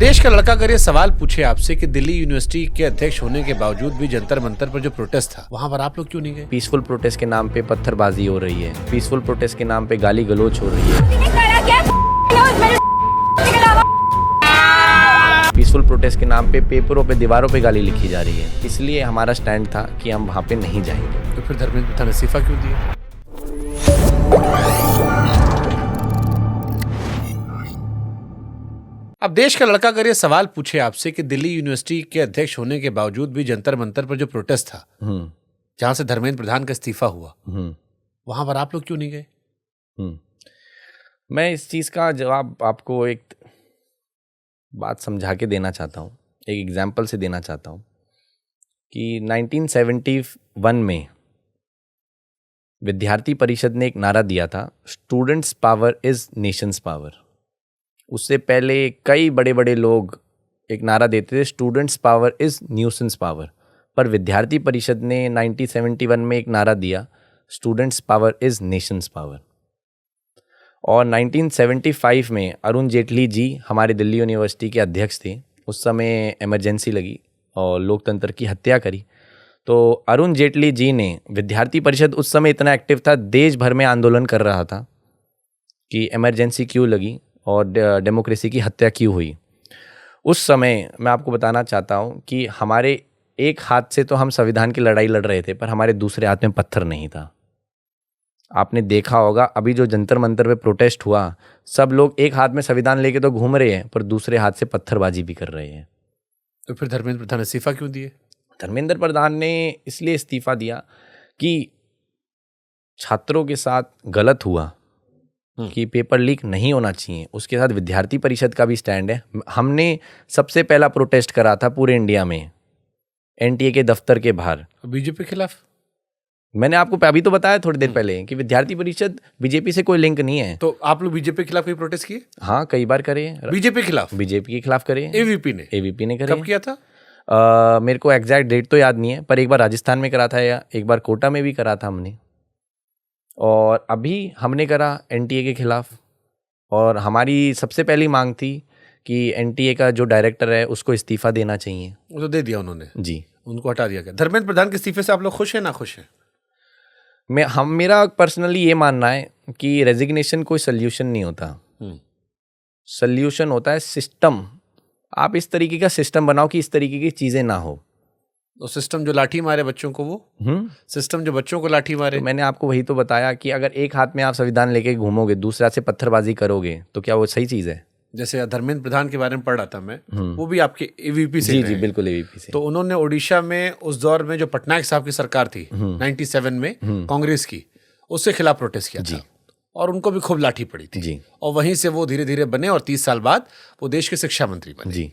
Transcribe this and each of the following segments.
देश का लड़का अगर ये सवाल पूछे आपसे कि दिल्ली यूनिवर्सिटी के अध्यक्ष होने के बावजूद भी जंतर मंतर पर जो प्रोटेस्ट था वहां पर आप लोग क्यों नहीं गए? पीसफुल प्रोटेस्ट के नाम पे पत्थरबाजी हो रही है, पीसफुल प्रोटेस्ट के नाम पे गाली गलौज हो रही है, पीसफुल प्रोटेस्ट के नाम पे पेपरों पे दीवारों पे गाली लिखी जा रही है। इसलिए हमारा स्टैंड था कि हम वहाँ पे नहीं जाएंगे। तो फिर धर्मेंद्र प्रधान ने इस्तीफा क्यों दिया? अब देश का लड़का अगर ये सवाल पूछे आपसे कि दिल्ली यूनिवर्सिटी के अध्यक्ष होने के बावजूद भी जंतर मंतर पर जो प्रोटेस्ट था जहां से धर्मेंद्र प्रधान का इस्तीफा हुआ वहां पर आप लोग क्यों नहीं गए? मैं इस चीज़ का जवाब आपको एक बात समझा के देना चाहता हूँ, एक एग्जाम्पल से देना चाहता हूँ कि 1971 में विद्यार्थी परिषद ने एक नारा दिया था, students power is Nations power. उससे पहले कई बड़े बड़े लोग एक नारा देते थे, students power is nuisance power. पर विद्यार्थी परिषद ने 1971 में एक नारा दिया, students power is Nations power. और 1975 में अरुण जेटली जी हमारे दिल्ली यूनिवर्सिटी के अध्यक्ष थे। उस समय इमरजेंसी लगी और लोकतंत्र की हत्या करी। तो अरुण जेटली जी ने, विद्यार्थी परिषद उस समय इतना एक्टिव था, देश भर में आंदोलन कर रहा था कि इमरजेंसी क्यों लगी और डेमोक्रेसी की हत्या क्यों हुई। उस समय मैं आपको बताना चाहता हूँ कि हमारे एक हाथ से तो हम संविधान की लड़ाई लड़ रहे थे, पर हमारे दूसरे हाथ में पत्थर नहीं था। आपने देखा होगा अभी जो जंतर मंतर पे प्रोटेस्ट हुआ, सब लोग एक हाथ में संविधान लेके तो घूम रहे हैं, पर दूसरे हाथ से पत्थरबाजी भी कर रहे हैं। तो फिर धर्मेंद्र प्रधान इस्तीफा क्यों दिए? धर्मेंद्र प्रधान ने इसलिए इस्तीफा दिया कि छात्रों के साथ गलत हुआ कि पेपर लीक नहीं होना चाहिए। उसके साथ विद्यार्थी परिषद का भी स्टैंड है। हमने सबसे पहला प्रोटेस्ट करा था पूरे इंडिया में, एनटीए के दफ्तर के बाहर, बीजेपी के खिलाफ। मैंने आपको अभी तो बताया थोड़ी देर पहले कि विद्यार्थी परिषद बीजेपी से कोई लिंक नहीं है। तो आप लोग बीजेपी के खिलाफ कोई प्रोटेस्ट किए? हाँ, कई बार करे। बीजेपी के खिलाफ? बीजेपी के खिलाफ करे। एवीपी ने करे। कब किया था? मेरे को एग्जैक्ट डेट तो याद नहीं है, पर एक बार राजस्थान में करा था या एक बार कोटा में भी करा था हमने। और अभी हमने करा एनटीए के खिलाफ। और हमारी सबसे पहली मांग थी कि एनटीए का जो डायरेक्टर है उसको इस्तीफा देना चाहिए। वो तो दे दिया उन्होंने जी, उनको हटा दिया गया। धर्मेंद्र प्रधान के इस्तीफे से आप लोग खुश हैं ना खुश हैं? मेरा पर्सनली ये मानना है कि रेजिग्नेशन कोई सल्यूशन नहीं होता। सल्यूशन होता है सिस्टम। आप इस तरीके का सिस्टम बनाओ कि इस तरीके की चीजें ना हो। तो सिस्टम जो लाठी मारे बच्चों को, वो सिस्टम जो बच्चों को लाठी मारे। तो मैंने आपको वही तो बताया कि अगर एक हाथ में आप संविधान लेके घूमोगे, दूसरे हाथ से पत्थरबाजी करोगे, तो क्या वो सही चीज है? जैसे धर्मेंद्र प्रधान के बारे में पढ़ रहा था मैं, वो भी आपके एवीपी से। जी, बिल्कुल एवीपी से। तो उन्होंने ओडिशा में उस दौर में जो पटनायक साहब की सरकार थी 97 में कांग्रेस की, उसके खिलाफ प्रोटेस्ट किया था और उनको भी खूब लाठी पड़ी थी जी। और वहीं से वो धीरे धीरे बने और 30 साल बाद वो देश के शिक्षा मंत्री बने जी।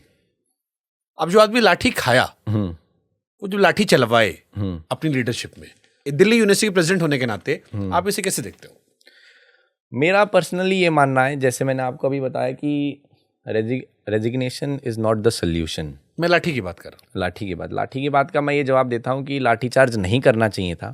अब जो आदमी लाठी खाया, वो जो लाठी चलवाए अपनी लीडरशिप में, दिल्ली यूनिवर्सिटी के प्रेसिडेंट होने के नाते आप इसे कैसे देखते हो? मेरा पर्सनली ये मानना है, जैसे मैंने आपको अभी बताया कि resignation is not the solution. मैं लाठी की बात कर रहा हूँ। लाठी की बात का मैं ये जवाब देता हूँ कि लाठीचार्ज नहीं करना चाहिए था,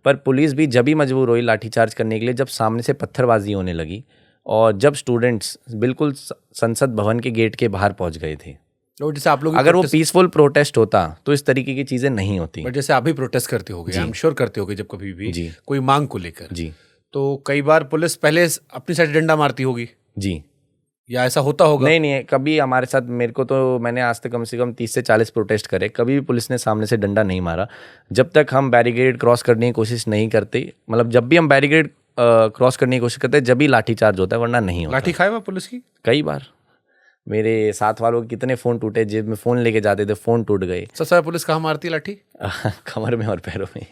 पर पुलिस भी जब ही मजबूर हुई लाठीचार्ज करने के लिए जब सामने से पत्थरबाजी होने लगी और जब स्टूडेंट्स बिल्कुल संसद भवन के गेट के बाहर पहुंच गए थे। तो जैसे आप लोग, अगर वो पीसफुल प्रोटेस्ट होता तो इस तरीके की चीजें नहीं होती। बट जैसे आप भी प्रोटेस्ट करते होगे, आई एम श्योर करते होगे, जब कभी भी जी कोई मांग को लेकर जी, तो कई बार पुलिस पहले अपनी साइड डंडा मारती होगी जी, या ऐसा होता होगा? नहीं, कभी हमारे साथ, मेरे को तो, मैंने आज तक कम से कम 30 से 40 प्रोटेस्ट करे, कभी भी पुलिस ने सामने से डंडा नहीं मारा। जब तक हम बैरिकेड क्रॉस करने की कोशिश नहीं करते, मतलब जब भी हम बैरिकेड क्रॉस करने की कोशिश करते हैं, जब भी लाठीचार्ज होता है, वरना नहीं होता। लाठी खाए हुआ पुलिस की? कई बार। मेरे साथ वालों के कितने फ़ोन टूटे, जेब में फ़ोन लेके जाते थे, फ़ोन टूट गए। सबसे ज्यादा पुलिस कहाँ मारती है लाठी? कमर में और पैरों में।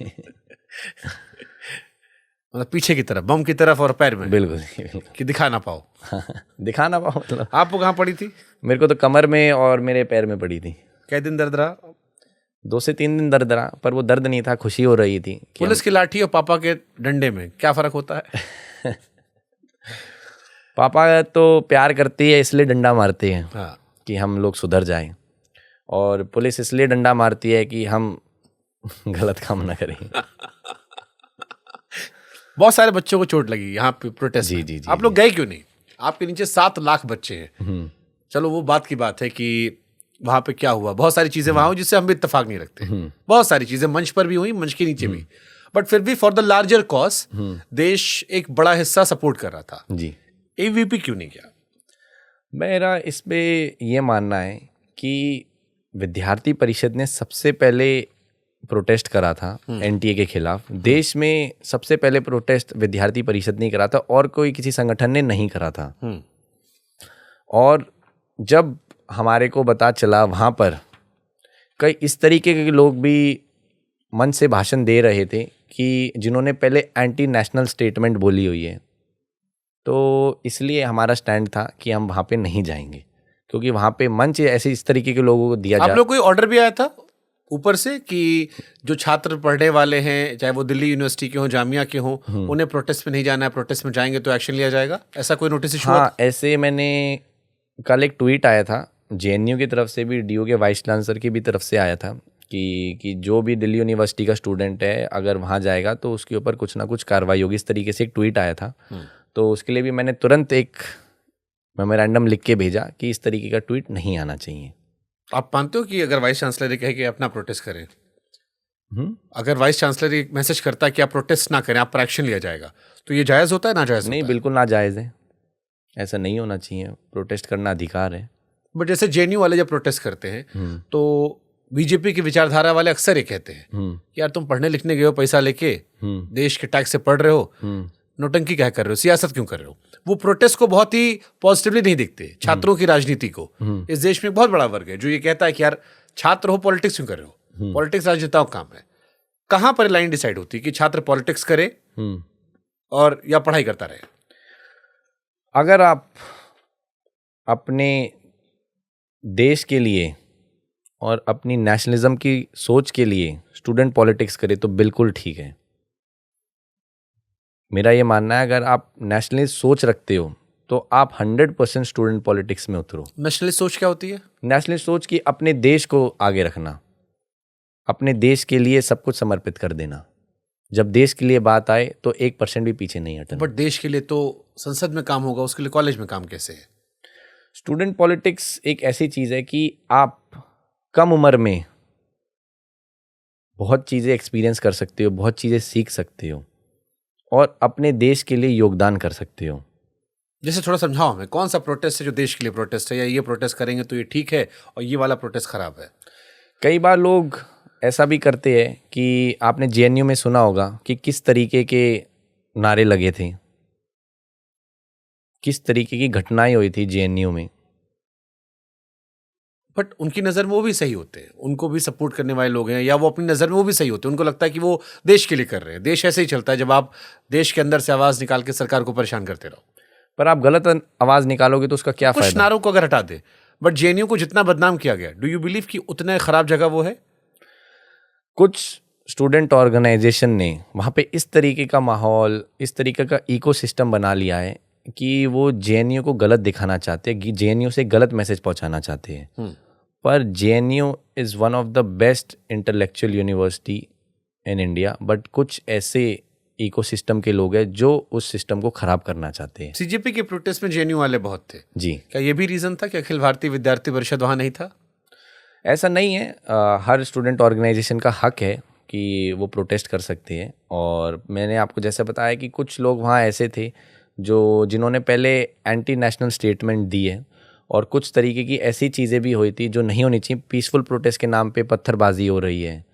मतलब पीछे की तरफ, बम की तरफ और पैर में? बिल्कुल कि दिखा ना पाओ। दिखा ना पाओ मतलब। आपको कहाँ पड़ी थी? मेरे को तो कमर में और मेरे पैर में पड़ी थी। कै दिन दर्द रहा? 2 से 3 दिन दर्द रहा, पर वो दर्द नहीं था, खुशी हो रही थी। पुलिस की लाठी और पापा के डंडे में क्या फर्क होता है? पापा तो प्यार करती है इसलिए डंडा मारते हैं हाँ, कि हम लोग सुधर जाएं, और पुलिस इसलिए डंडा मारती है कि हम गलत काम ना करें। बहुत सारे बच्चों को चोट लगी यहाँ पे प्रोटेस्ट में। जी। आप लोग गए क्यों नहीं? आपके नीचे 7 लाख बच्चे हैं, चलो वो बात की बात है कि वहां पे क्या हुआ, बहुत सारी चीजें वहां हुई जिससे हम भी इत्तेफाक नहीं रखते, बहुत सारी चीजें मंच पर भी हुई, मंच के नीचे भी, बट फिर भी फॉर द लार्जर कॉज देश एक बड़ा हिस्सा सपोर्ट कर रहा था जी। एवीपी क्यों नहीं किया? मेरा इस पे ये मानना है कि विद्यार्थी परिषद ने सबसे पहले प्रोटेस्ट करा था एनटीए के खिलाफ। देश में सबसे पहले प्रोटेस्ट विद्यार्थी परिषद ने करा था और कोई किसी संगठन ने नहीं करा था। और जब हमारे को पता चला वहाँ पर कई इस तरीके के लोग भी मंच से भाषण दे रहे थे कि जिन्होंने पहले एंटी नेशनल स्टेटमेंट बोली हुई है, तो इसलिए हमारा स्टैंड था कि हम वहाँ पे नहीं जाएंगे, क्योंकि वहाँ पे मंच ऐसे इस तरीके के लोगों को दिया आप लोग कोई ऑर्डर भी आया था ऊपर से कि जो छात्र पढ़ने वाले हैं, चाहे वो दिल्ली यूनिवर्सिटी के हों, जामिया के हों, उन्हें प्रोटेस्ट में नहीं जाना है, प्रोटेस्ट में जाएंगे तो एक्शन लिया जाएगा, ऐसा कोई नोटिस इशू? हाँ, ऐसे मैंने कल एक ट्वीट आया था जेएनयू की तरफ से भी, डीयू के वाइस चांसलर की भी तरफ से आया था कि जो भी दिल्ली यूनिवर्सिटी का स्टूडेंट है अगर वहाँ जाएगा तो उसके ऊपर कुछ ना कुछ कार्रवाई होगी, इस तरीके से एक ट्वीट आया था। तो उसके लिए भी मैंने तुरंत एक मेमोरेंडम लिख के भेजा कि इस तरीके का ट्वीट नहीं आना चाहिए। आप मानते हो कि अगर वाइस चांसलर कहे कि अपना प्रोटेस्ट करें, अगर वाइस चांसलर एक मैसेज करता है कि आप प्रोटेस्ट ना करें, आप पर एक्शन लिया जाएगा, तो ये जायज़ होता है नाजायज़? नहीं, बिल्कुल नाजायज़ है, ऐसा नहीं होना चाहिए, प्रोटेस्ट करना अधिकार है। बट जैसे जेएनयू वाले जब प्रोटेस्ट करते हैं तो बीजेपी की विचारधारा वाले अक्सर ये कहते हैं यार तुम पढ़ने लिखने गए हो पैसा लेके, देश के टैक्स से पढ़ रहे हो, नोटंकी क्या कर रहे हो, सियासत क्यों कर रहे हो? वो प्रोटेस्ट को बहुत ही पॉजिटिवली नहीं देखते, छात्रों की राजनीति को। इस देश में बहुत बड़ा वर्ग है जो ये कहता है कि यार छात्र हो, पॉलिटिक्स क्यों कर रहे हो, पॉलिटिक्स राजनेताओं का काम है। कहाँ पर लाइन डिसाइड होती है कि छात्र पॉलिटिक्स करे और या पढ़ाई करता रहे? अगर आप अपने देश के लिए और अपनी नेशनलिज्म की सोच के लिए स्टूडेंट पॉलिटिक्स करे तो बिल्कुल ठीक है। मेरा ये मानना है अगर आप नेशनलिस्ट सोच रखते हो तो आप 100% स्टूडेंट पॉलिटिक्स में उतरो। नेशनलिस्ट सोच क्या होती है? नेशनलिस्ट सोच की अपने देश को आगे रखना, अपने देश के लिए सब कुछ समर्पित कर देना। जब देश के लिए बात आए तो 1% भी पीछे नहीं हटना। बट देश के लिए तो संसद में काम होगा, उसके लिए कॉलेज में काम कैसे है? स्टूडेंट पॉलिटिक्स एक ऐसी चीज़ है कि आप कम उम्र में बहुत चीज़ें एक्सपीरियंस कर सकते हो, बहुत चीज़ें सीख सकते हो और अपने देश के लिए योगदान कर सकते हो। जैसे थोड़ा समझाओ हमें, कौन सा प्रोटेस्ट है जो देश के लिए प्रोटेस्ट है, या ये प्रोटेस्ट करेंगे तो ये ठीक है और ये वाला प्रोटेस्ट खराब है? कई बार लोग ऐसा भी करते हैं कि आपने जेएनयू में सुना होगा कि किस तरीके के नारे लगे थे, किस तरीके की घटनाएं हुई थी जेएनयू में। बट उनकी नज़र में वो भी सही होते हैं, उनको भी सपोर्ट करने वाले लोग हैं, या वो अपनी नज़र में वो भी सही होते हैं, उनको लगता है कि वो देश के लिए कर रहे हैं। देश ऐसे ही चलता है जब आप देश के अंदर से आवाज़ निकाल के सरकार को परेशान करते रहो। पर आप गलत आवाज़ निकालोगे तो उसका क्या कुछ फायदा? नारों को अगर हटा दे, बट जेएनयू को जितना बदनाम किया गया, डू यू बिलीव कि उतना खराब जगह वो है? कुछ स्टूडेंट ऑर्गेनाइजेशन ने वहाँ पे इस तरीके का माहौल, इस तरीके का इकोसिस्टम बना लिया है कि वो जेएनयू को गलत दिखाना चाहते हैं, जेएनयू से गलत मैसेज पहुँचाना चाहते हैं। पर JNU is one of the best intellectual university in India, but कुछ ऐसे इकोसिस्टम के लोग हैं जो उस सिस्टम को खराब करना चाहते हैं। सीजेपी के प्रोटेस्ट में जेएनयू वाले बहुत थे जी। क्या ये भी रीज़न था कि अखिल भारतीय विद्यार्थी परिषद वहाँ नहीं था? ऐसा नहीं है, हर स्टूडेंट ऑर्गेनाइजेशन का हक है कि वो प्रोटेस्ट कर सकते हैं। और मैंने आपको जैसे बताया कि कुछ लोग वहाँ ऐसे थे जिन्होंने पहले एंटी नेशनल स्टेटमेंट दी है, और कुछ तरीके की ऐसी चीज़ें भी हुई थी जो नहीं होनी चाहिए। पीसफुल प्रोटेस्ट के नाम पे पत्थरबाजी हो रही है,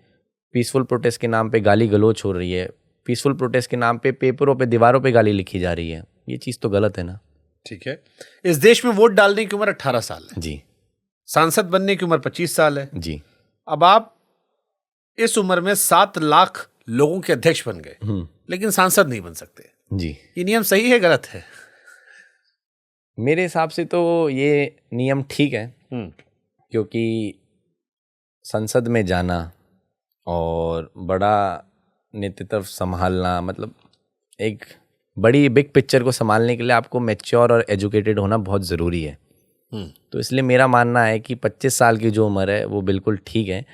पीसफुल प्रोटेस्ट के नाम पे गाली गलौच हो रही है, पीसफुल प्रोटेस्ट के नाम पे पेपरों पे, दीवारों पे गाली लिखी जा रही है। ये चीज़ तो गलत है ना। ठीक है, इस देश में वोट डालने की उम्र 18 साल है जी, सांसद बनने की उम्र 25 साल है जी। अब आप इस उम्र में 7 लाख लोगों के अध्यक्ष बन गए, लेकिन सांसद नहीं बन सकते जी। ये नियम सही है गलत है? मेरे हिसाब से तो ये नियम ठीक है, क्योंकि संसद में जाना और बड़ा नेतृत्व संभालना, मतलब एक बड़ी बिग पिक्चर को संभालने के लिए आपको मैच्योर और एजुकेटेड होना बहुत ज़रूरी है। तो इसलिए मेरा मानना है कि 25 साल की जो उम्र है वो बिल्कुल ठीक है,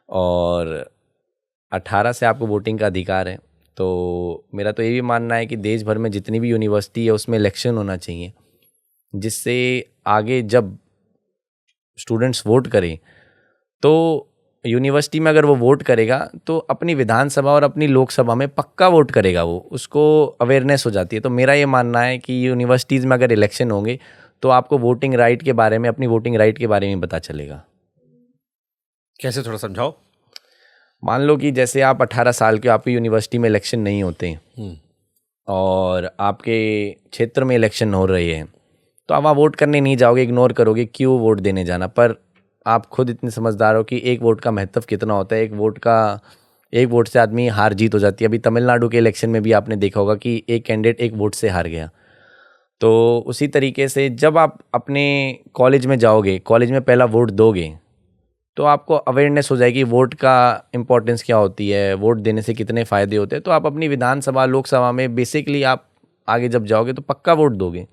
और 18 से आपको वोटिंग का अधिकार है। तो मेरा तो ये भी मानना है कि देश भर में जितनी भी यूनिवर्सिटी है उसमें इलेक्शन होना चाहिए, जिससे आगे जब स्टूडेंट्स वोट करें, तो यूनिवर्सिटी में अगर वो वोट करेगा तो अपनी विधानसभा और अपनी लोकसभा में पक्का वोट करेगा, वो उसको अवेयरनेस हो जाती है। तो मेरा ये मानना है कि यूनिवर्सिटीज़ में अगर इलेक्शन होंगे तो आपको वोटिंग राइट के बारे में, अपनी वोटिंग राइट के बारे में पता चलेगा। कैसे, थोड़ा समझाओ। मान लो कि जैसे आप 18 साल के, आपकी यूनिवर्सिटी में इलेक्शन नहीं होते और आपके क्षेत्र में इलेक्शन हो रहे हैं, तो आप वहाँ वोट करने नहीं जाओगे, इग्नोर करोगे, क्यों वोट देने जाना। पर आप खुद इतने समझदार हो कि एक वोट का महत्व कितना होता है, एक वोट से आदमी हार जीत हो जाती है। अभी तमिलनाडु के इलेक्शन में भी आपने देखा होगा कि एक कैंडिडेट एक वोट से हार गया। तो उसी तरीके से जब आप अपने कॉलेज में जाओगे, कॉलेज में पहला वोट दोगे, तो आपको अवेयरनेस हो जाएगी वोट का इम्पोर्टेंस क्या होती है, वोट देने से कितने फ़ायदे होते हैं। तो आप अपनी विधानसभा, लोकसभा में बेसिकली आप आगे जब जाओगे तो पक्का वोट दोगे।